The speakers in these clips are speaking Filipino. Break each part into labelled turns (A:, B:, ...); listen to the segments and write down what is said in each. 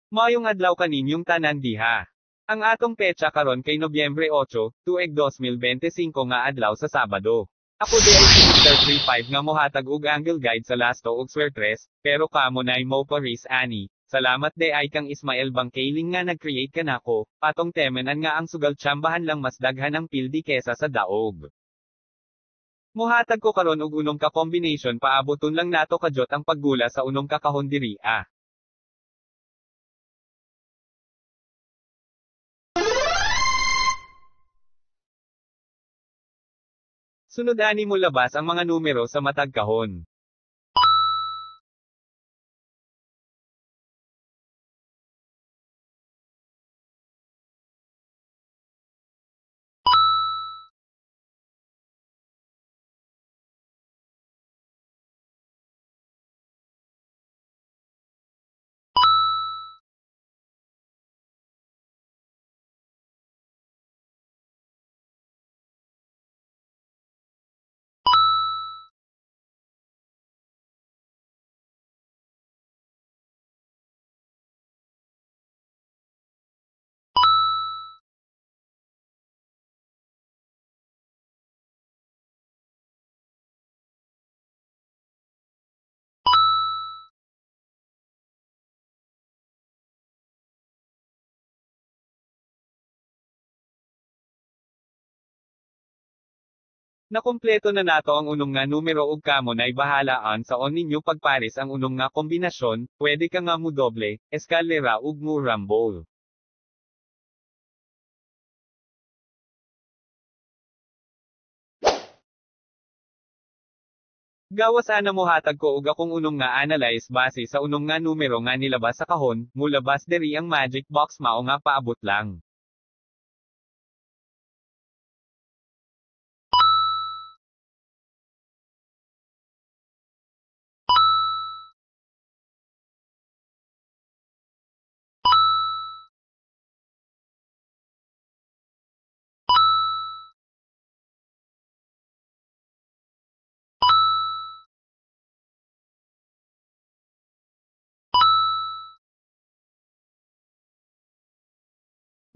A: Mayong adlaw kaninyong tanan diha. Ang atong petsa karon kay Nobyembre 8, tuig 2025 nga adlaw sa Sabado. Ako di ay si Mr. 35 nga mohatag og angle guide sa lasto ug swertres, pero kamo nay mo Paris ani. Salamat de ay kang Ismael Bangkailing nga nag-create kanako, patong temenan nga ang sugal tsambahan lang mas daghan ang pildi kesa sa daog. Mohatag ko karon og unong ka combination paaboton lang nato kajot ang paggula sa unong kakahon diri ah. Sunod ani mo labas ang mga numero sa matag kahon. Nakumpleto na nato ang unong nga numero ug kamo nay bahalaan sa on ninyo pagpares ang unong nga kombinasyon, pwede ka nga mo doble, eskalera ug mo rumble. Gawas ana mo hatag ko og akong unong nga analyze base sa unong nga numero nga nilabas sa kahon, mulabas diri ang magic box mao nga paabot lang.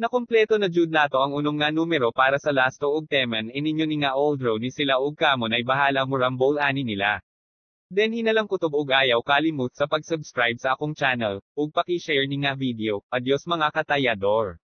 A: Nakumpleto na jud nato ang unong nga numero para sa lasto ug temen ininyo ni nga old row ni sila ug kamo nay bahala mo rumble ani nila. Den hinalang kutob ug ayaw kalimot sa pag-subscribe sa akong channel, ug paki-share ni nga video. Adios mga katayador.